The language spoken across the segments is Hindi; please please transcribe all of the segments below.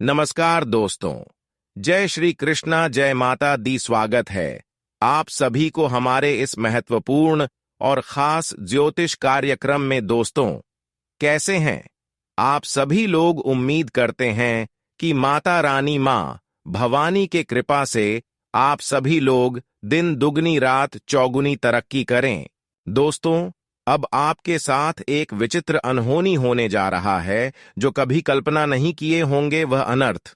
नमस्कार दोस्तों। जय श्री कृष्णा, जय माता दी। स्वागत है आप सभी को हमारे इस महत्वपूर्ण और खास ज्योतिष कार्यक्रम में। दोस्तों, कैसे हैं आप सभी लोग? उम्मीद करते हैं कि माता रानी मां भवानी के कृपा से आप सभी लोग दिन दुगनी रात चौगुनी तरक्की करें। दोस्तों, अब आपके साथ एक विचित्र अनहोनी होने जा रहा है जो कभी कल्पना नहीं किए होंगे, वह अनर्थ।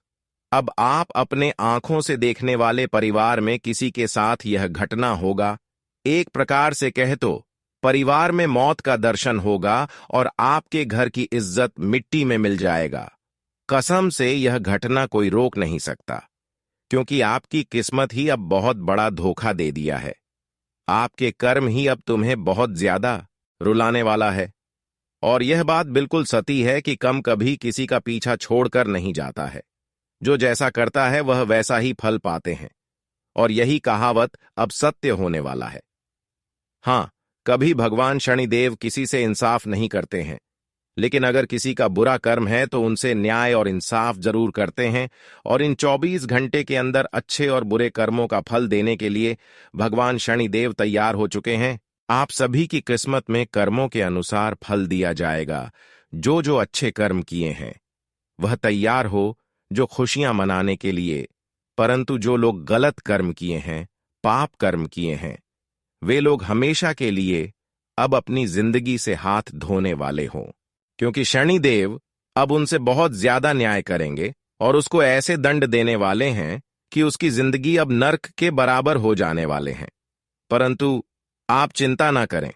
अब आप अपने आंखों से देखने वाले परिवार में किसी के साथ यह घटना होगा। एक प्रकार से कहे तो परिवार में मौत का दर्शन होगा और आपके घर की इज्जत मिट्टी में मिल जाएगा। कसम से यह घटना कोई रोक नहीं सकता, क्योंकि आपकी किस्मत ही अब बहुत बड़ा धोखा दे दिया है। आपके कर्म ही अब तुम्हें बहुत ज्यादा रुलाने वाला है। और यह बात बिल्कुल सती है कि कम कभी किसी का पीछा छोड़कर नहीं जाता है। जो जैसा करता है वह वैसा ही फल पाते हैं, और यही कहावत अब सत्य होने वाला है। हाँ, कभी भगवान शनिदेव किसी से इंसाफ नहीं करते हैं, लेकिन अगर किसी का बुरा कर्म है तो उनसे न्याय और इंसाफ जरूर करते हैं। और इन 24 घंटे के अंदर अच्छे और बुरे कर्मों का फल देने के लिए भगवान शनिदेव तैयार हो चुके हैं। आप सभी की किस्मत में कर्मों के अनुसार फल दिया जाएगा। जो जो अच्छे कर्म किए हैं वह तैयार हो जो खुशियां मनाने के लिए, परंतु जो लोग गलत कर्म किए हैं, पाप कर्म किए हैं, वे लोग हमेशा के लिए अब अपनी जिंदगी से हाथ धोने वाले हों, क्योंकि शनिदेव अब उनसे बहुत ज्यादा न्याय करेंगे और उसको ऐसे दंड देने वाले हैं कि उसकी जिंदगी अब नर्क के बराबर हो जाने वाले हैं। परंतु आप चिंता ना करें,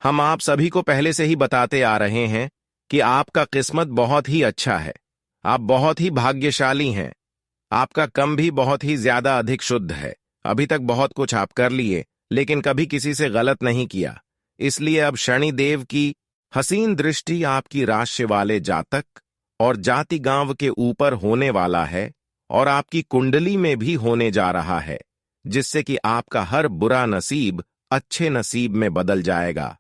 हम आप सभी को पहले से ही बताते आ रहे हैं कि आपका किस्मत बहुत ही अच्छा है। आप बहुत ही भाग्यशाली हैं। आपका कम भी बहुत ही ज्यादा अधिक शुद्ध है। अभी तक बहुत कुछ आप कर लिए, लेकिन कभी किसी से गलत नहीं किया। इसलिए अब शनिदेव की हसीन दृष्टि आपकी राशि वाले जातक और जाति गांव के ऊपर होने वाला है, और आपकी कुंडली में भी होने जा रहा है, जिससे कि आपका हर बुरा नसीब अच्छे नसीब में बदल जाएगा।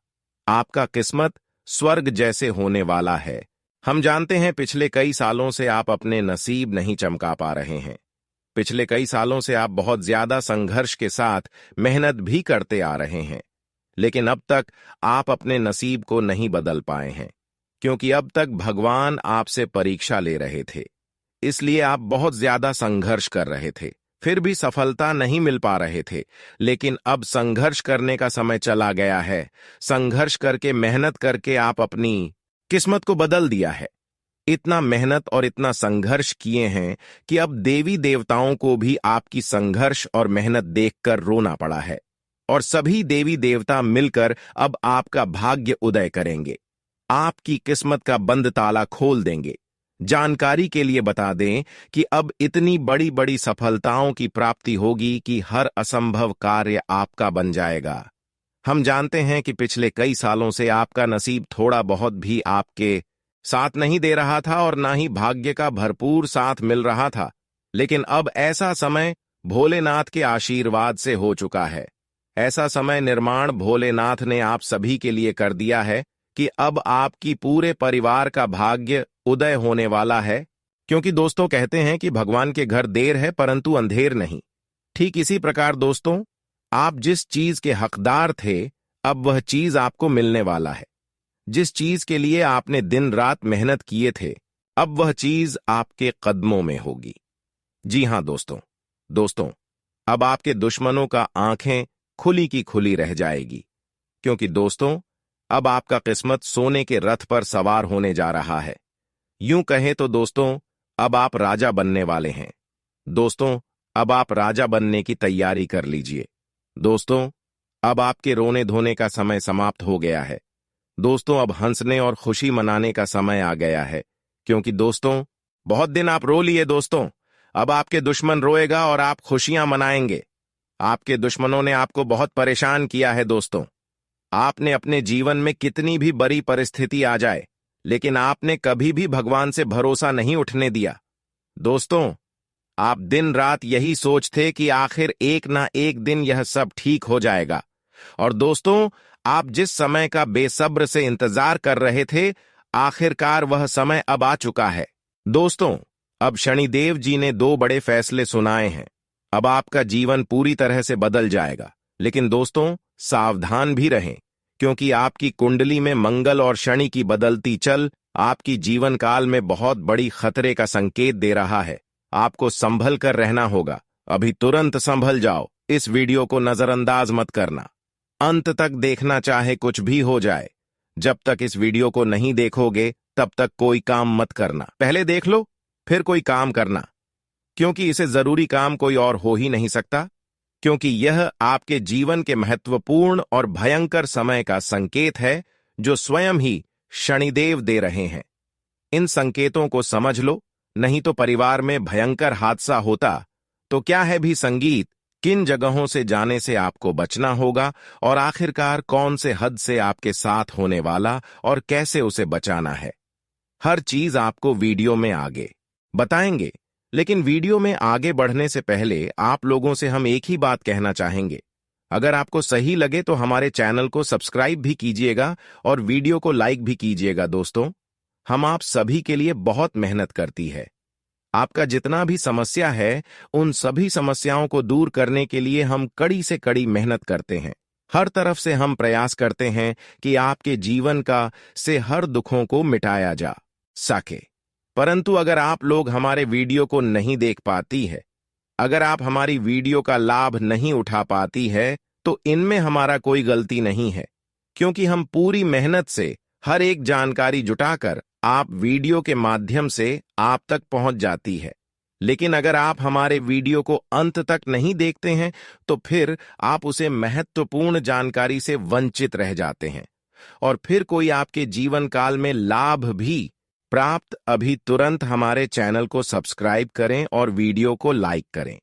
आपका किस्मत स्वर्ग जैसे होने वाला है। हम जानते हैं पिछले कई सालों से आप अपने नसीब नहीं चमका पा रहे हैं। पिछले कई सालों से आप बहुत ज्यादा संघर्ष के साथ मेहनत भी करते आ रहे हैं, लेकिन अब तक आप अपने नसीब को नहीं बदल पाए हैं, क्योंकि अब तक भगवान आपसे परीक्षा ले रहे थे। इसलिए आप बहुत ज्यादा संघर्ष कर रहे थे, फिर भी सफलता नहीं मिल पा रहे थे। लेकिन अब संघर्ष करने का समय चला गया है। संघर्ष करके, मेहनत करके आप अपनी किस्मत को बदल दिया है। इतना मेहनत और इतना संघर्ष किए हैं कि अब देवी देवताओं को भी आपकी संघर्ष और मेहनत देखकर रोना पड़ा है, और सभी देवी देवता मिलकर अब आपका भाग्य उदय करेंगे, आपकी किस्मत का बंद ताला खोल देंगे। जानकारी के लिए बता दें कि अब इतनी बड़ी बड़ी सफलताओं की प्राप्ति होगी कि हर असंभव कार्य आपका बन जाएगा। हम जानते हैं कि पिछले कई सालों से आपका नसीब थोड़ा बहुत भी आपके साथ नहीं दे रहा था, और ना ही भाग्य का भरपूर साथ मिल रहा था। लेकिन अब ऐसा समय भोलेनाथ के आशीर्वाद से हो चुका है। ऐसा समय निर्माण भोलेनाथ ने आप सभी के लिए कर दिया है कि अब आपकी पूरे परिवार का भाग्य उदय होने वाला है। क्योंकि दोस्तों, कहते हैं कि भगवान के घर देर है परंतु अंधेर नहीं। ठीक इसी प्रकार दोस्तों, आप जिस चीज के हकदार थे, अब वह चीज आपको मिलने वाला है। जिस चीज के लिए आपने दिन रात मेहनत किए थे, अब वह चीज आपके कदमों में होगी। जी हां दोस्तों, अब आपके दुश्मनों का आंखें खुली की खुली रह जाएगी, क्योंकि दोस्तों, अब आपका किस्मत सोने के रथ पर सवार होने जा रहा है। यूं कहें तो दोस्तों, अब आप राजा बनने वाले हैं। दोस्तों, अब आप राजा बनने की तैयारी कर लीजिए। दोस्तों, अब आपके रोने धोने का समय समाप्त हो गया है। दोस्तों, अब हंसने और खुशी मनाने का समय आ गया है, क्योंकि दोस्तों, बहुत दिन आप रो लिए। दोस्तों, अब आपके दुश्मन रोएगा और आप खुशियां मनाएंगे। आपके दुश्मनों ने आपको बहुत परेशान किया है। दोस्तों, आपने अपने जीवन में कितनी भी बड़ी परिस्थिति आ जाए, लेकिन आपने कभी भी भगवान से भरोसा नहीं उठने दिया। दोस्तों, आप दिन रात यही सोचते कि आखिर एक ना एक दिन यह सब ठीक हो जाएगा। और दोस्तों, आप जिस समय का बेसब्र से इंतजार कर रहे थे, आखिरकार वह समय अब आ चुका है। दोस्तों, अब शनिदेव जी ने 2 बड़े फैसले सुनाए हैं। अब आपका जीवन पूरी तरह से बदल जाएगा। लेकिन दोस्तों, सावधान भी रहें, क्योंकि आपकी कुंडली में मंगल और शनि की बदलती चल आपकी जीवन काल में बहुत बड़ी खतरे का संकेत दे रहा है। आपको संभल कर रहना होगा। अभी तुरंत संभल जाओ। इस वीडियो को नजरअंदाज मत करना। अंत तक देखना, चाहे कुछ भी हो जाए। जब तक इस वीडियो को नहीं देखोगे तब तक कोई काम मत करना। पहले देख लो, फिर कोई काम करना, क्योंकि इसे जरूरी काम कोई और हो ही नहीं सकता, क्योंकि यह आपके जीवन के महत्वपूर्ण और भयंकर समय का संकेत है जो स्वयं ही शनिदेव दे रहे हैं। इन संकेतों को समझ लो, नहीं तो परिवार में भयंकर हादसा होता। तो क्या है भी संगीत, किन जगहों से जाने से आपको बचना होगा और आखिरकार कौन से हद से आपके साथ होने वाला और कैसे उसे बचाना है, हर चीज आपको वीडियो में आगे बताएंगे। लेकिन वीडियो में आगे बढ़ने से पहले आप लोगों से हम एक ही बात कहना चाहेंगे। अगर आपको सही लगे तो हमारे चैनल को सब्सक्राइब भी कीजिएगा और वीडियो को लाइक भी कीजिएगा। दोस्तों, हम आप सभी के लिए बहुत मेहनत करती है। आपका जितना भी समस्या है, उन सभी समस्याओं को दूर करने के लिए हम कड़ी से कड़ी मेहनत करते हैं। हर तरफ से हम प्रयास करते हैं कि आपके जीवन का से हर दुखों को मिटाया जा सके। परंतु अगर आप लोग हमारे वीडियो को नहीं देख पाती है, अगर आप हमारी वीडियो का लाभ नहीं उठा पाती है, तो इनमें हमारा कोई गलती नहीं है, क्योंकि हम पूरी मेहनत से हर एक जानकारी जुटाकर आप वीडियो के माध्यम से आप तक पहुंच जाती है। लेकिन अगर आप हमारे वीडियो को अंत तक नहीं देखते हैं, तो फिर आप उसे महत्वपूर्ण जानकारी से वंचित रह जाते हैं और फिर कोई आपके जीवन काल में लाभ भी प्राप्त। अभी तुरंत हमारे चैनल को सब्सक्राइब करें और वीडियो को लाइक करें,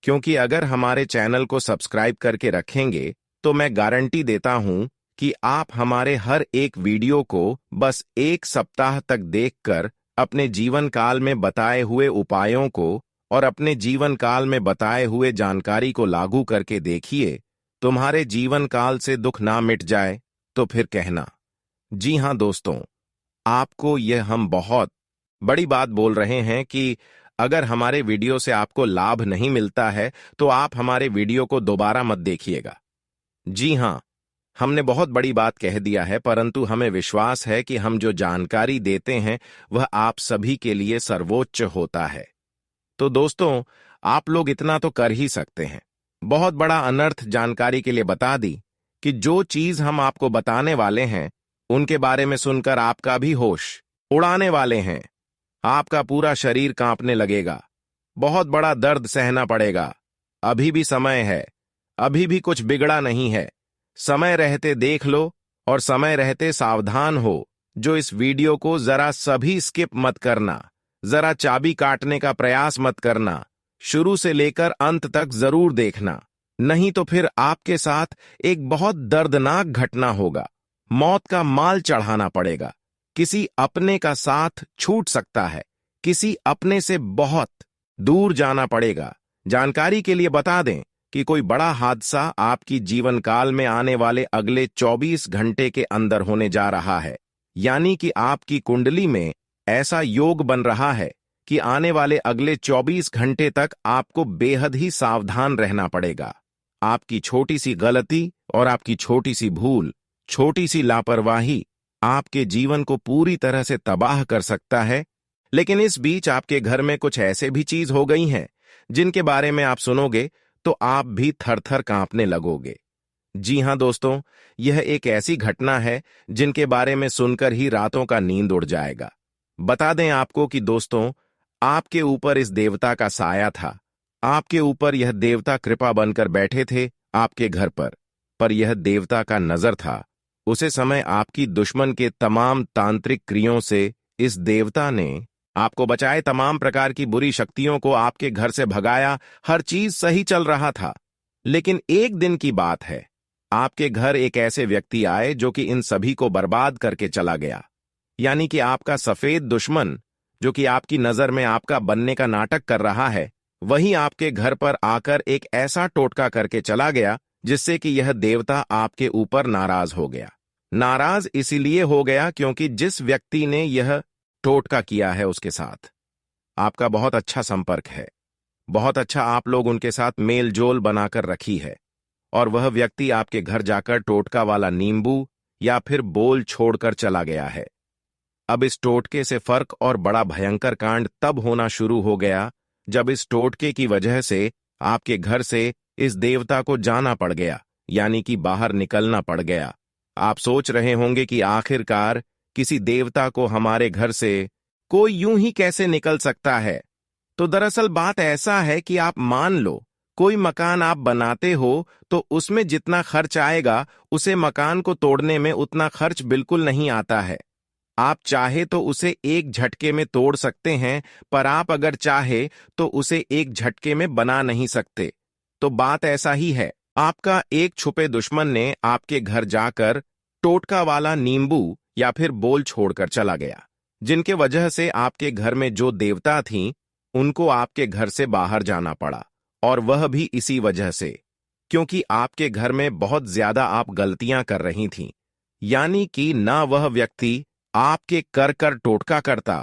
क्योंकि अगर हमारे चैनल को सब्सक्राइब करके रखेंगे तो मैं गारंटी देता हूं कि आप हमारे हर एक वीडियो को बस 1 सप्ताह तक देखकर अपने जीवन काल में बताए हुए उपायों को और अपने जीवन काल में बताए हुए जानकारी को लागू करके देखिए। तुम्हारे जीवन काल से दुख ना मिट जाए तो फिर कहना। जी हां दोस्तों, आपको यह हम बहुत बड़ी बात बोल रहे हैं कि अगर हमारे वीडियो से आपको लाभ नहीं मिलता है तो आप हमारे वीडियो को दोबारा मत देखिएगा। जी हां, हमने बहुत बड़ी बात कह दिया है, परंतु हमें विश्वास है कि हम जो जानकारी देते हैं वह आप सभी के लिए सर्वोच्च होता है। तो दोस्तों, आप लोग इतना तो कर ही सकते हैं। बहुत बड़ा अनर्थ जानकारी के लिए बता दी कि जो चीज हम आपको बताने वाले हैं उनके बारे में सुनकर आपका भी होश उड़ाने वाले हैं। आपका पूरा शरीर कांपने लगेगा, बहुत बड़ा दर्द सहना पड़ेगा। अभी भी समय है, अभी भी कुछ बिगड़ा नहीं है। समय रहते देख लो और समय रहते सावधान हो। जो इस वीडियो को जरा सभी स्किप मत करना, जरा चाबी काटने का प्रयास मत करना। शुरू से लेकर अंत तक जरूर देखना, नहीं तो फिर आपके साथ एक बहुत दर्दनाक घटना होगा। मौत का माल चढ़ाना पड़ेगा। किसी अपने का साथ छूट सकता है, किसी अपने से बहुत दूर जाना पड़ेगा। जानकारी के लिए बता दें कि कोई बड़ा हादसा आपकी जीवन काल में आने वाले अगले 24 घंटे के अंदर होने जा रहा है। यानी कि आपकी कुंडली में ऐसा योग बन रहा है कि आने वाले अगले 24 घंटे तक आपको बेहद ही सावधान रहना पड़ेगा। आपकी छोटी सी गलती और आपकी छोटी सी भूल, छोटी सी लापरवाही आपके जीवन को पूरी तरह से तबाह कर सकता है। लेकिन इस बीच आपके घर में कुछ ऐसे भी चीज हो गई हैं जिनके बारे में आप सुनोगे तो आप भी थर-थर कांपने लगोगे। जी हां दोस्तों, यह एक ऐसी घटना है जिनके बारे में सुनकर ही रातों का नींद उड़ जाएगा। बता दें आपको कि दोस्तों, आपके ऊपर इस देवता का साया था। आपके ऊपर यह देवता कृपा बनकर बैठे थे आपके घर पर यह देवता का नजर था। उसे समय आपकी दुश्मन के तमाम तांत्रिक क्रियों से इस देवता ने आपको बचाए, तमाम प्रकार की बुरी शक्तियों को आपके घर से भगाया। हर चीज सही चल रहा था। लेकिन एक दिन की बात है, आपके घर एक ऐसे व्यक्ति आए जो कि इन सभी को बर्बाद करके चला गया। यानी कि आपका सफेद दुश्मन, जो कि आपकी नजर में आपका बनने का नाटक कर रहा है, वही आपके घर पर आकर एक ऐसा टोटका करके चला गया जिससे कि यह देवता आपके ऊपर नाराज हो गया। नाराज इसीलिए हो गया क्योंकि जिस व्यक्ति ने यह टोटका किया है उसके साथ आपका बहुत अच्छा संपर्क है। बहुत अच्छा आप लोग उनके साथ मेल जोल बनाकर रखी है। और वह व्यक्ति आपके घर जाकर टोटका वाला नींबू या फिर बोल छोड़कर चला गया है। अब इस टोटके से फर्क और बड़ा भयंकर कांड तब होना शुरू हो गया जब इस टोटके की वजह से आपके घर से इस देवता को जाना पड़ गया, यानी कि बाहर निकलना पड़ गया। आप सोच रहे होंगे कि आखिरकार किसी देवता को हमारे घर से कोई यूं ही कैसे निकल सकता है। तो दरअसल बात ऐसा है कि आप मान लो कोई मकान आप बनाते हो तो उसमें जितना खर्च आएगा उसे मकान को तोड़ने में उतना खर्च बिल्कुल नहीं आता है। आप चाहे तो उसे एक झटके में तोड़ सकते हैं, पर आप अगर चाहे तो उसे एक झटके में बना नहीं सकते। तो बात ऐसा ही है। आपका एक छुपे दुश्मन ने आपके घर जाकर टोटका वाला नींबू या फिर बोल छोड़कर चला गया, जिनके वजह से आपके घर में जो देवता थीं उनको आपके घर से बाहर जाना पड़ा। और वह भी इसी वजह से, क्योंकि आपके घर में बहुत ज्यादा आप गलतियां कर रही थीं। यानी कि ना वह व्यक्ति आपके कर कर टोटका करता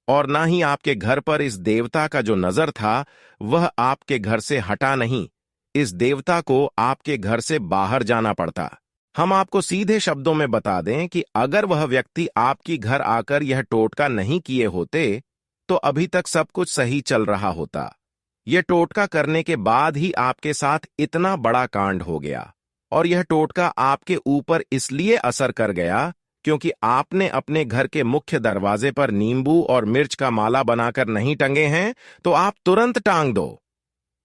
और ना ही आपके घर पर इस देवता का जो नजर था वह आपके घर से हटा नहीं। इस देवता को आपके घर से बाहर जाना पड़ता। हम आपको सीधे शब्दों में बता दें कि अगर वह व्यक्ति आपकी घर आकर यह टोटका नहीं किए होते तो अभी तक सब कुछ सही चल रहा होता। यह टोटका करने के बाद ही आपके साथ इतना बड़ा कांड हो गया। और यह टोटका आपके ऊपर इसलिए असर कर गया क्योंकि आपने अपने घर के मुख्य दरवाजे पर नींबू और मिर्च का माला बनाकर नहीं टंगे हैं, तो आप तुरंत टांग दो,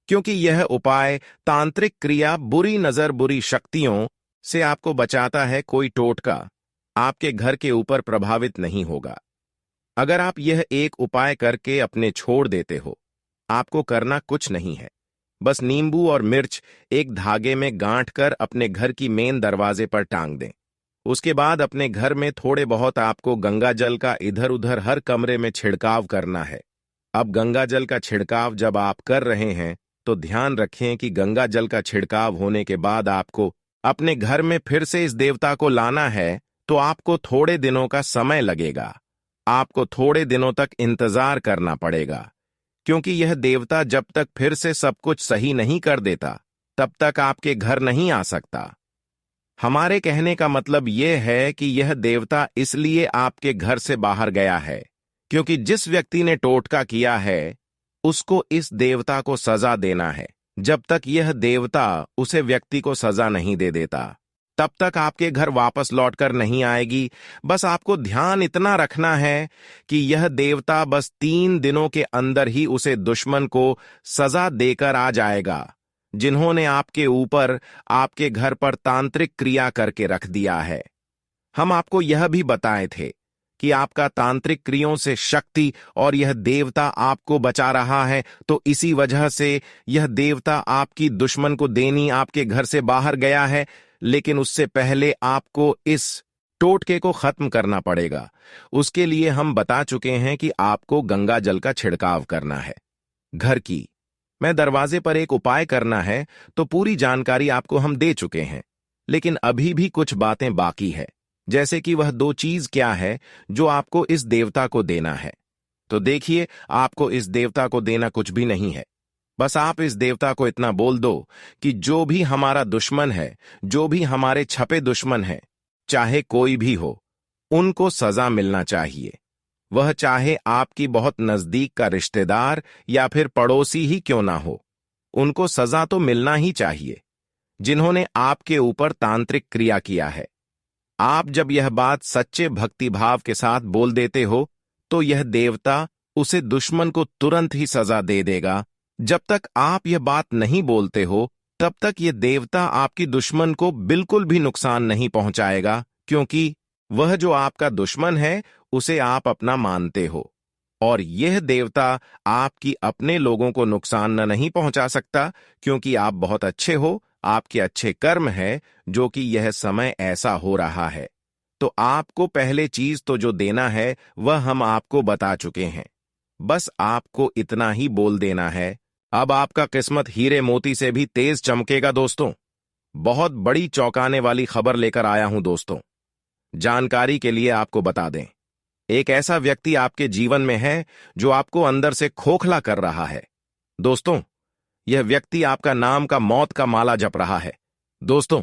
क्योंकि यह उपाय तांत्रिक क्रिया बुरी नजर बुरी शक्तियों से आपको बचाता है। कोई टोटका आपके घर के ऊपर प्रभावित नहीं होगा। अगर आप यह एक उपाय करके अपने छोड़ देते हो, आपको करना कुछ नहीं है। बस नींबू और मिर्च एक धागे में गांठ कर अपने घर की मेन दरवाजे पर टांग दें। उसके बाद अपने घर में थोड़े बहुत आपको गंगा जल का इधर उधर हर कमरे में छिड़काव करना है। अब गंगा जल का छिड़काव जब आप कर रहे हैं तो ध्यान रखें कि गंगा जल का छिड़काव होने के बाद आपको अपने घर में फिर से इस देवता को लाना है, तो आपको थोड़े दिनों का समय लगेगा। आपको थोड़े दिनों तक इंतजार करना पड़ेगा, क्योंकि यह देवता जब तक फिर से सब कुछ सही नहीं कर देता तब तक आपके घर नहीं आ सकता। हमारे कहने का मतलब यह है कि यह देवता इसलिए आपके घर से बाहर गया है क्योंकि जिस व्यक्ति ने टोटका किया है उसको इस देवता को सजा देना है। जब तक यह देवता उसे व्यक्ति को सजा नहीं दे देता तब तक आपके घर वापस लौटकर नहीं आएगी। बस आपको ध्यान इतना रखना है कि यह देवता बस 3 दिनों के अंदर ही उसे दुश्मन को सजा देकर आ जाएगा, जिन्होंने आपके ऊपर आपके घर पर तांत्रिक क्रिया करके रख दिया है। हम आपको यह भी बताए थे कि आपका तांत्रिक क्रियों से शक्ति और यह देवता आपको बचा रहा है, तो इसी वजह से यह देवता आपकी दुश्मन को देनी आपके घर से बाहर गया है। लेकिन उससे पहले आपको इस टोटके को खत्म करना पड़ेगा। उसके लिए हम बता चुके हैं कि आपको गंगा जल का छिड़काव करना है, घर की मैं दरवाजे पर एक उपाय करना है, तो पूरी जानकारी आपको हम दे चुके हैं। लेकिन अभी भी कुछ बातें बाकी है, जैसे कि वह 2 चीज क्या है जो आपको इस देवता को देना है। तो देखिए, आपको इस देवता को देना कुछ भी नहीं है। बस आप इस देवता को इतना बोल दो कि जो भी हमारा दुश्मन है, जो भी हमारे छपे दुश्मन है, चाहे कोई भी हो, उनको सजा मिलना चाहिए। वह चाहे आपकी बहुत नजदीक का रिश्तेदार या फिर पड़ोसी ही क्यों ना हो, उनको सजा तो मिलना ही चाहिए, जिन्होंने आपके ऊपर तांत्रिक क्रिया किया है। आप जब यह बात सच्चे भक्तिभाव के साथ बोल देते हो तो यह देवता उसे दुश्मन को तुरंत ही सजा दे देगा। जब तक आप यह बात नहीं बोलते हो तब तक यह देवता आपकी दुश्मन को बिल्कुल भी नुकसान नहीं पहुंचाएगा, क्योंकि वह जो आपका दुश्मन है उसे आप अपना मानते हो। और यह देवता आपकी अपने लोगों को नुकसान नहीं पहुंचा सकता, क्योंकि आप बहुत अच्छे हो, आपके अच्छे कर्म है, जो कि यह समय ऐसा हो रहा है। तो आपको पहले चीज तो जो देना है वह हम आपको बता चुके हैं। बस आपको इतना ही बोल देना है। अब आपका किस्मत हीरे मोती से भी तेज चमकेगा दोस्तों। बहुत बड़ी चौंकाने वाली खबर लेकर आया हूं दोस्तों। जानकारी के लिए आपको बता दें, एक ऐसा व्यक्ति आपके जीवन में है जो आपको अंदर से खोखला कर रहा है। दोस्तों, यह व्यक्ति आपका नाम का मौत का माला जप रहा है। दोस्तों,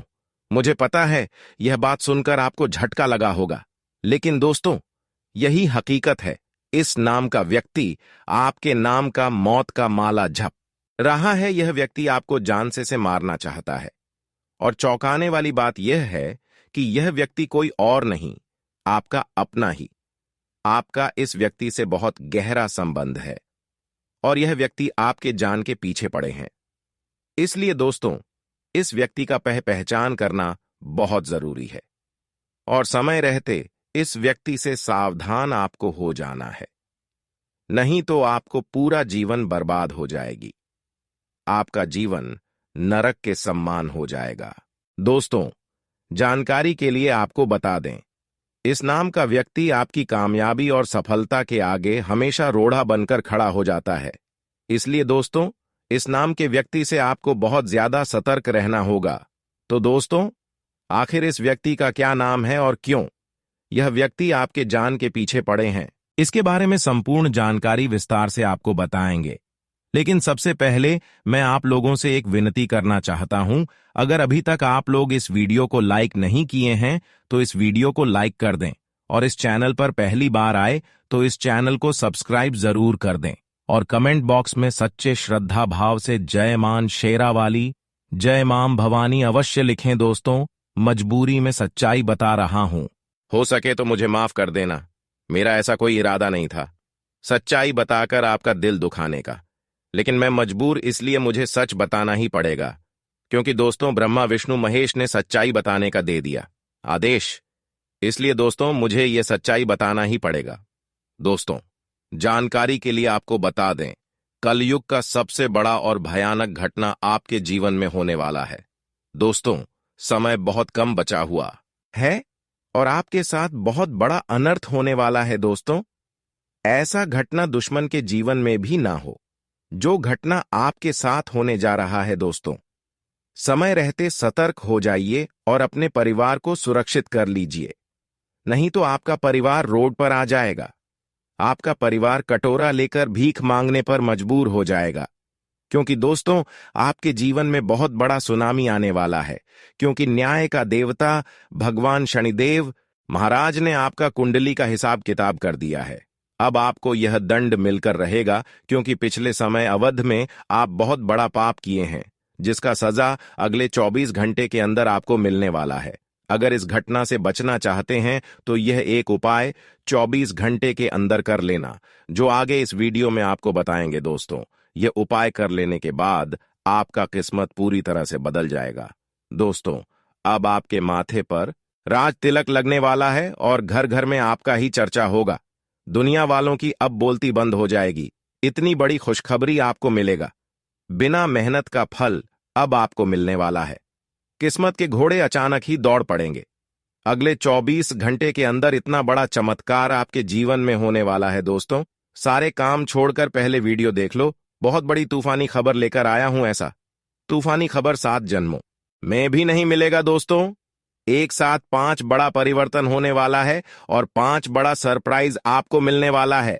मुझे पता है यह बात सुनकर आपको झटका लगा होगा, लेकिन दोस्तों, यही हकीकत है। इस नाम का व्यक्ति आपके नाम का मौत का माला जप रहा है। यह व्यक्ति आपको जान से मारना चाहता है। और चौंकाने वाली बात यह है कि यह व्यक्ति कोई और नहीं, आपका अपना ही। आपका इस व्यक्ति से बहुत गहरा संबंध है और यह व्यक्ति आपके जान के पीछे पड़े हैं। इसलिए दोस्तों, इस व्यक्ति का पहचान करना बहुत जरूरी है और समय रहते इस व्यक्ति से सावधान आपको हो जाना है, नहीं तो आपको पूरा जीवन बर्बाद हो जाएगी। आपका जीवन नरक के समान हो जाएगा। दोस्तों, जानकारी के लिए आपको बता दें, इस नाम का व्यक्ति आपकी कामयाबी और सफलता के आगे हमेशा रोड़ा बनकर खड़ा हो जाता है। इसलिए दोस्तों, इस नाम के व्यक्ति से आपको बहुत ज्यादा सतर्क रहना होगा। तो दोस्तों, आखिर इस व्यक्ति का क्या नाम है और क्यों यह व्यक्ति आपके जान के पीछे पड़े हैं, इसके बारे में संपूर्ण जानकारी विस्तार से आपको बताएंगे। लेकिन सबसे पहले मैं आप लोगों से एक विनती करना चाहता हूं। अगर अभी तक आप लोग इस वीडियो को लाइक नहीं किए हैं तो इस वीडियो को लाइक कर दें और इस चैनल पर पहली बार आए तो इस चैनल को सब्सक्राइब जरूर कर दें और कमेंट बॉक्स में सच्चे श्रद्धा भाव से जय मान शेरावाली, जय मां भवानी अवश्य लिखें। दोस्तों, मजबूरी में सच्चाई बता रहा हूं, हो सके तो मुझे माफ कर देना। मेरा ऐसा कोई इरादा नहीं था सच्चाई बताकर आपका दिल दुखाने का, लेकिन मैं मजबूर इसलिए मुझे सच बताना ही पड़ेगा, क्योंकि दोस्तों, ब्रह्मा विष्णु महेश ने सच्चाई बताने का दे दिया आदेश। इसलिए दोस्तों, मुझे यह सच्चाई बताना ही पड़ेगा। दोस्तों, जानकारी के लिए आपको बता दें, कलयुग का सबसे बड़ा और भयानक घटना आपके जीवन में होने वाला है। दोस्तों, समय बहुत कम बचा हुआ है और आपके साथ बहुत बड़ा अनर्थ होने वाला है। दोस्तों, ऐसा घटना दुश्मन के जीवन में भी ना हो जो घटना आपके साथ होने जा रहा है। दोस्तों, समय रहते सतर्क हो जाइए और अपने परिवार को सुरक्षित कर लीजिए, नहीं तो आपका परिवार रोड पर आ जाएगा। आपका परिवार कटोरा लेकर भीख मांगने पर मजबूर हो जाएगा, क्योंकि दोस्तों, आपके जीवन में बहुत बड़ा सुनामी आने वाला है, क्योंकि न्याय का देवता भगवान शनिदेव महाराज ने आपका कुंडली का हिसाब किताब कर दिया है। अब आपको यह दंड मिलकर रहेगा, क्योंकि पिछले समय अवध में आप बहुत बड़ा पाप किए हैं, जिसका सजा अगले 24 घंटे के अंदर आपको मिलने वाला है। अगर इस घटना से बचना चाहते हैं तो यह एक उपाय 24 घंटे के अंदर कर लेना, जो आगे इस वीडियो में आपको बताएंगे। दोस्तों, यह उपाय कर लेने के बाद आपका किस्मत पूरी तरह से बदल जाएगा। दोस्तों, अब आपके माथे पर राज तिलक लगने वाला है और घर घर में आपका ही चर्चा होगा। दुनिया वालों की अब बोलती बंद हो जाएगी। इतनी बड़ी खुशखबरी आपको मिलेगा। बिना मेहनत का फल अब आपको मिलने वाला है। किस्मत के घोड़े अचानक ही दौड़ पड़ेंगे। अगले 24 घंटे के अंदर इतना बड़ा चमत्कार आपके जीवन में होने वाला है। दोस्तों, सारे काम छोड़कर पहले वीडियो देख लो। बहुत बड़ी तूफानी खबर लेकर आया हूं। ऐसा तूफानी खबर 7 जन्मों में भी नहीं मिलेगा। दोस्तों, एक साथ 5 बड़ा परिवर्तन होने वाला है और 5 बड़ा सरप्राइज आपको मिलने वाला है।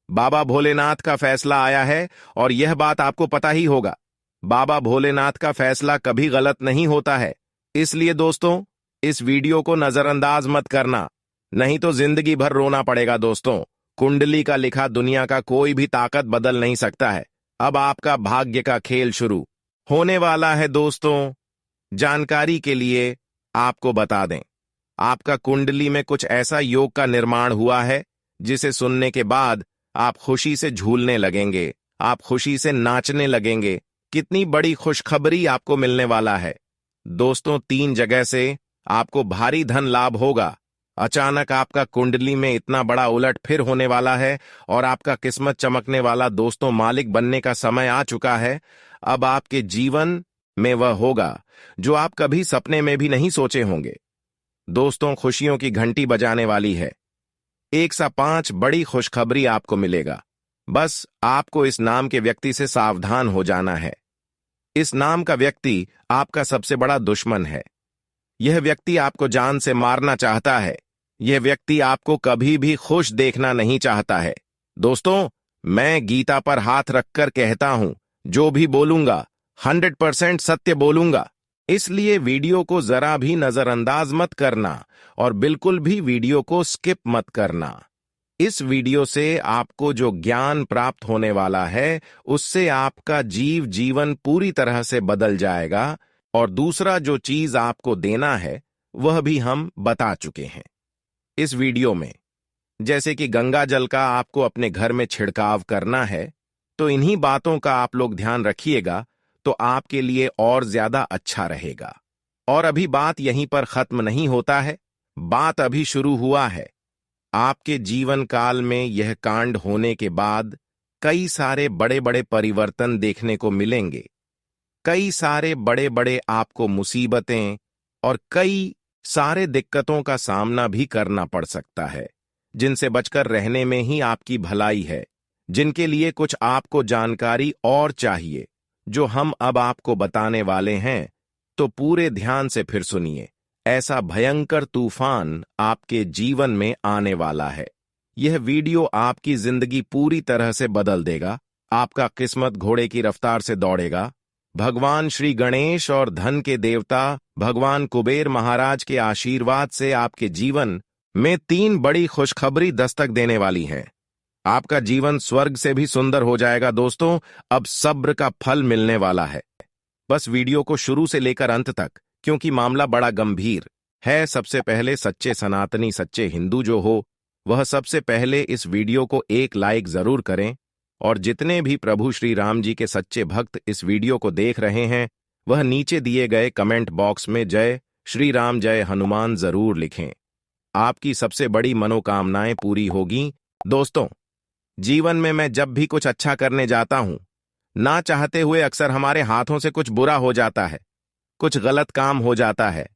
बाबा भोलेनाथ का फैसला आया है और यह बात आपको पता ही होगा। बाबा भोलेनाथ का फैसला कभी गलत नहीं होता है। इसलिए दोस्तों, इस वीडियो को नजरअंदाज मत करना, नहीं तो जिंदगी भर रोना पड़ेगा। दोस्तों, कुंडली का लिखा दुनिया का कोई भी ताकत बदल नहीं सकता है। अब आपका भाग्य का खेल शुरू होने वाला है। दोस्तों, जानकारी के लिए आपको बता दें, आपका कुंडली में कुछ ऐसा योग का निर्माण हुआ है जिसे सुनने के बाद आप खुशी से झूलने लगेंगे, आप खुशी से नाचने लगेंगे। कितनी बड़ी खुशखबरी आपको मिलने वाला है। दोस्तों, 3 जगह से आपको भारी धन लाभ होगा। अचानक आपका कुंडली में इतना बड़ा उलट फिर होने वाला है और आपका किस्मत चमकने वाला। दोस्तों, मालिक बनने का समय आ चुका है। अब आपके जीवन में वह होगा जो आप कभी सपने में भी नहीं सोचे होंगे। दोस्तों, खुशियों की घंटी बजाने वाली है। एक सा 5 बड़ी खुशखबरी आपको मिलेगा। बस आपको इस नाम के व्यक्ति से सावधान हो जाना है। इस नाम का व्यक्ति आपका सबसे बड़ा दुश्मन है। यह व्यक्ति आपको जान से मारना चाहता है। यह व्यक्ति आपको कभी भी खुश देखना नहीं चाहता है। दोस्तों, मैं गीता पर हाथ रखकर कहता हूं, जो भी बोलूंगा 100% सत्य बोलूंगा। इसलिए वीडियो को जरा भी नजरअंदाज मत करना और बिल्कुल भी वीडियो को स्किप मत करना। इस वीडियो से आपको जो ज्ञान प्राप्त होने वाला है, उससे आपका जीवन पूरी तरह से बदल जाएगा। और दूसरा जो चीज आपको देना है, वह भी हम बता चुके हैं इस वीडियो में। जैसे कि गंगा जल का आपको अपने घर में छिड़काव करना है, तो इन्हीं बातों का आप लोग ध्यान रखिएगा, तो आपके लिए और ज्यादा अच्छा रहेगा। और अभी बात यहीं पर खत्म नहीं होता है, बात अभी शुरू हुआ है। आपके जीवन काल में यह कांड होने के बाद कई सारे बड़े बड़े परिवर्तन देखने को मिलेंगे। कई सारे बड़े बड़े आपको मुसीबतें और कई सारे दिक्कतों का सामना भी करना पड़ सकता है, जिनसे बचकर रहने में ही आपकी भलाई है। जिनके लिए कुछ आपको जानकारी और चाहिए, जो हम अब आपको बताने वाले हैं, तो पूरे ध्यान से फिर सुनिए। ऐसा भयंकर तूफान आपके जीवन में आने वाला है। यह वीडियो आपकी जिंदगी पूरी तरह से बदल देगा। आपका किस्मत घोड़े की रफ्तार से दौड़ेगा। भगवान श्री गणेश और धन के देवता भगवान कुबेर महाराज के आशीर्वाद से आपके जीवन में 3 बड़ी खुशखबरी दस्तक देने वाली हैं। आपका जीवन स्वर्ग से भी सुंदर हो जाएगा। दोस्तों, अब सब्र का फल मिलने वाला है। बस वीडियो को शुरू से लेकर अंत तक, क्योंकि मामला बड़ा गंभीर है। सबसे पहले सच्चे सनातनी, सच्चे हिंदू जो हो, वह सबसे पहले इस वीडियो को एक लाइक जरूर करें। और जितने भी प्रभु श्री राम जी के सच्चे भक्त इस वीडियो को देख रहे हैं, वह नीचे दिए गए कमेंट बॉक्स में जय श्री राम, जय हनुमान जरूर लिखें। आपकी सबसे बड़ी मनोकामनाएं पूरी होगी। दोस्तों, जीवन में मैं जब भी कुछ अच्छा करने जाता हूं, ना चाहते हुए अक्सर हमारे हाथों से कुछ बुरा हो जाता है, कुछ गलत काम हो जाता है।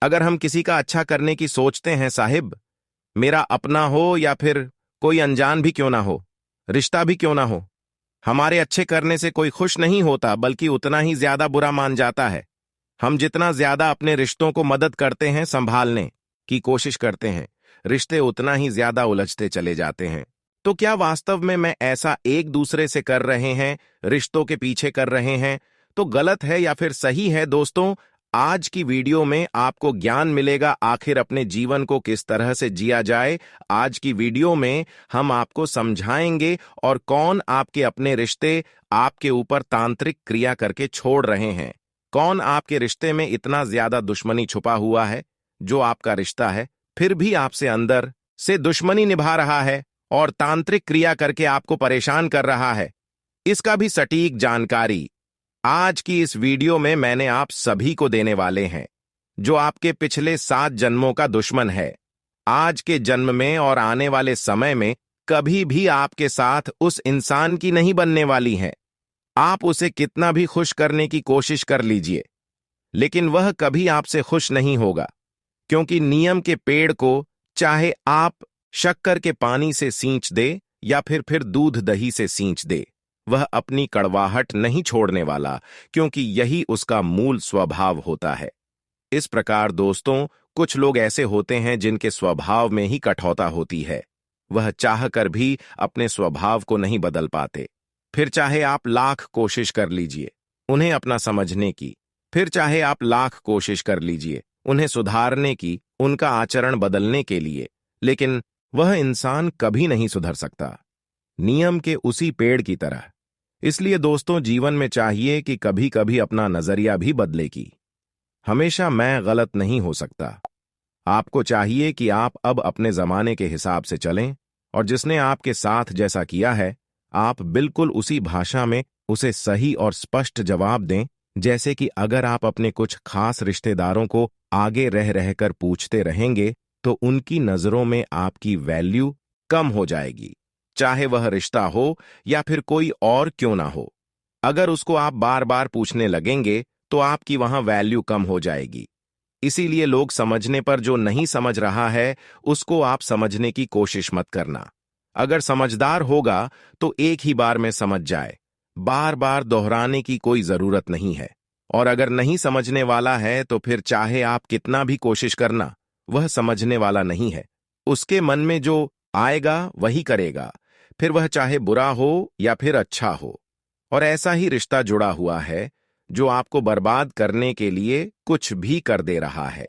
अगर हम किसी का अच्छा करने की सोचते हैं, साहिब, मेरा अपना हो या फिर कोई अनजान भी क्यों ना हो, रिश्ता भी क्यों ना हो, हमारे अच्छे करने से कोई खुश नहीं होता, बल्कि उतना ही ज्यादा बुरा मान जाता है। हम जितना ज्यादा अपने रिश्तों को मदद करते हैं, संभालने की कोशिश करते हैं, रिश्ते उतना ही ज्यादा उलझते चले जाते हैं। तो क्या वास्तव में मैं ऐसा एक दूसरे से कर रहे हैं, रिश्तों के पीछे कर रहे हैं, तो गलत है या फिर सही है? दोस्तों, आज की वीडियो में आपको ज्ञान मिलेगा, आखिर अपने जीवन को किस तरह से जिया जाए। आज की वीडियो में हम आपको समझाएंगे और कौन आपके अपने रिश्ते आपके ऊपर तांत्रिक क्रिया करके छोड़ रहे हैं। कौन आपके रिश्ते में इतना ज्यादा दुश्मनी छुपा हुआ है, जो आपका रिश्ता है फिर भी आपसे अंदर से दुश्मनी निभा रहा है और तांत्रिक क्रिया करके आपको परेशान कर रहा है। इसका भी सटीक जानकारी आज की इस वीडियो में मैंने आप सभी को देने वाले हैं, जो आपके पिछले 7 जन्मों का दुश्मन है। आज के जन्म में और आने वाले समय में कभी भी आपके साथ उस इंसान की नहीं बनने वाली है। आप उसे कितना भी खुश करने की कोशिश कर लीजिए, लेकिन वह कभी आपसे खुश नहीं होगा, क्योंकि नियम के पेड़ को चाहे आप शक्कर के पानी से सींच दे या फिर दूध दही से सींच दे, वह अपनी कड़वाहट नहीं छोड़ने वाला, क्योंकि यही उसका मूल स्वभाव होता है। इस प्रकार दोस्तों, कुछ लोग ऐसे होते हैं जिनके स्वभाव में ही कठोरता होती है। वह चाहकर भी अपने स्वभाव को नहीं बदल पाते। फिर चाहे आप लाख कोशिश कर लीजिए उन्हें अपना समझने की, फिर चाहे आप लाख कोशिश कर लीजिए उन्हें सुधारने की, उनका आचरण बदलने के लिए, लेकिन वह इंसान कभी नहीं सुधर सकता, नियम के उसी पेड़ की तरह। इसलिए दोस्तों, जीवन में चाहिए कि कभी कभी अपना नजरिया भी बदले की हमेशा मैं गलत नहीं हो सकता। आपको चाहिए कि आप अब अपने जमाने के हिसाब से चलें, और जिसने आपके साथ जैसा किया है, आप बिल्कुल उसी भाषा में उसे सही और स्पष्ट जवाब दें। जैसे कि अगर आप अपने कुछ खास रिश्तेदारों को आगे रह रहकर पूछते रहेंगे, तो उनकी नजरों में आपकी वैल्यू कम हो जाएगी, चाहे वह रिश्ता हो या फिर कोई और क्यों ना हो। अगर उसको आप बार बार पूछने लगेंगे, तो आपकी वहां वैल्यू कम हो जाएगी। इसीलिए लोग समझने पर जो नहीं समझ रहा है, उसको आप समझने की कोशिश मत करना। अगर समझदार होगा तो एक ही बार में समझ जाए, बार बार दोहराने की कोई जरूरत नहीं है। और अगर नहीं समझने वाला है, तो फिर चाहे आप कितना भी कोशिश करना, वह समझने वाला नहीं है। उसके मन में जो आएगा वही करेगा, फिर वह चाहे बुरा हो या फिर अच्छा हो। और ऐसा ही रिश्ता जुड़ा हुआ है जो आपको बर्बाद करने के लिए कुछ भी कर दे रहा है।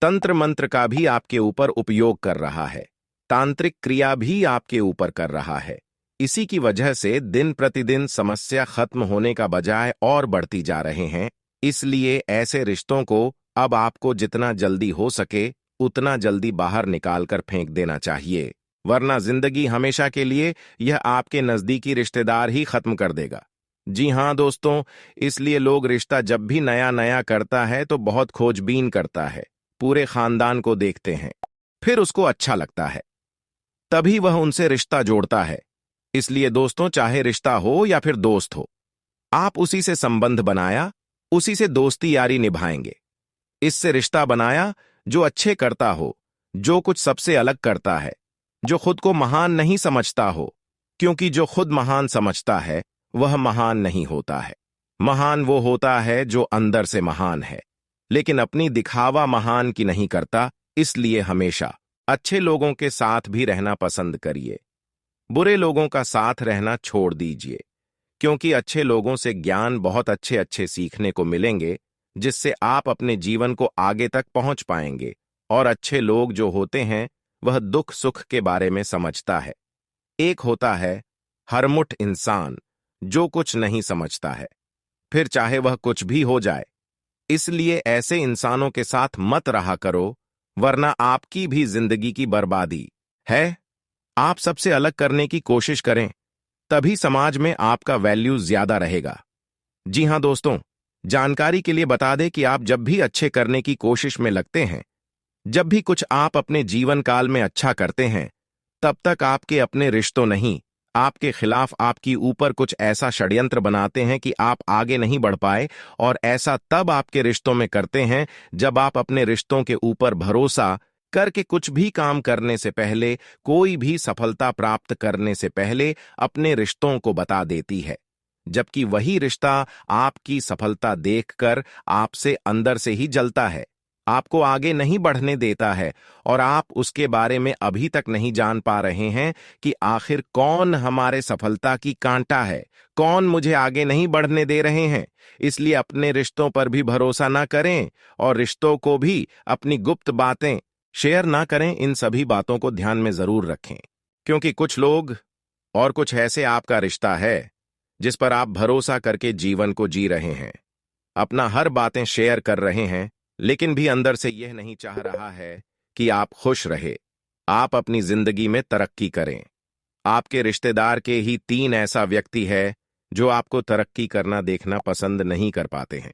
तंत्र मंत्र का भी आपके ऊपर उपयोग कर रहा है, तांत्रिक क्रिया भी आपके ऊपर कर रहा है। इसी की वजह से दिन प्रतिदिन समस्या खत्म होने का बजाय और बढ़ती जा रहे हैं। इसलिए ऐसे रिश्तों को अब आपको जितना जल्दी हो सके उतना जल्दी बाहर निकालकर फेंक देना चाहिए, वरना जिंदगी हमेशा के लिए यह आपके नजदीकी रिश्तेदार ही खत्म कर देगा। जी हां दोस्तों, इसलिए लोग रिश्ता जब भी नया नया करता है तो बहुत खोजबीन करता है, पूरे खानदान को देखते हैं, फिर उसको अच्छा लगता है, तभी वह उनसे रिश्ता जोड़ता है। इसलिए दोस्तों, चाहे रिश्ता हो या फिर दोस्त हो, आप उसी से संबंध बनाया, उसी से दोस्ती यारी निभाएंगे। इससे रिश्ता बनाया जो अच्छे करता हो, जो कुछ सबसे अलग करता है, जो खुद को महान नहीं समझता हो, क्योंकि जो खुद महान समझता है वह महान नहीं होता है। महान वो होता है जो अंदर से महान है, लेकिन अपनी दिखावा महान की नहीं करता। इसलिए हमेशा अच्छे लोगों के साथ भी रहना पसंद करिए, बुरे लोगों का साथ रहना छोड़ दीजिए, क्योंकि अच्छे लोगों से ज्ञान बहुत अच्छे अच्छे सीखने को मिलेंगे, जिससे आप अपने जीवन को आगे तक पहुंच पाएंगे। और अच्छे लोग जो होते हैं वह दुख सुख के बारे में समझता है। एक होता है हरमुठ इंसान जो कुछ नहीं समझता है, फिर चाहे वह कुछ भी हो जाए। इसलिए ऐसे इंसानों के साथ मत रहा करो, वरना आपकी भी जिंदगी की बर्बादी है। आप सबसे अलग करने की कोशिश करें, तभी समाज में आपका वैल्यू ज्यादा रहेगा। जी हां दोस्तों, जानकारी के लिए बता दें कि आप जब भी अच्छे करने की कोशिश में लगते हैं, जब भी कुछ आप अपने जीवन काल में अच्छा करते हैं, तब तक आपके अपने रिश्तों नहीं, आपके खिलाफ आपकी ऊपर कुछ ऐसा षड्यंत्र बनाते हैं कि आप आगे नहीं बढ़ पाए। और ऐसा तब आपके रिश्तों में करते हैं जब आप अपने रिश्तों के ऊपर भरोसा करके कुछ भी काम करने से पहले, कोई भी सफलता प्राप्त करने से पहले अपने रिश्तों को बता देती है, जबकि वही रिश्ता आपकी सफलता देखकर आपसे अंदर से ही जलता है, आपको आगे नहीं बढ़ने देता है। और आप उसके बारे में अभी तक नहीं जान पा रहे हैं कि आखिर कौन हमारे सफलता की कांटा है, कौन मुझे आगे नहीं बढ़ने दे रहे हैं। इसलिए अपने रिश्तों पर भी भरोसा ना करें और रिश्तों को भी अपनी गुप्त बातें शेयर ना करें। इन सभी बातों को ध्यान में जरूर रखें, क्योंकि कुछ लोग और कुछ ऐसे आपका रिश्ता है जिस पर आप भरोसा करके जीवन को जी रहे हैं, अपना हर बातें शेयर कर रहे हैं, लेकिन भी अंदर से यह नहीं चाह रहा है कि आप खुश रहे, आप अपनी जिंदगी में तरक्की करें। आपके रिश्तेदार के ही 3 ऐसा व्यक्ति है जो आपको तरक्की करना देखना पसंद नहीं कर पाते हैं।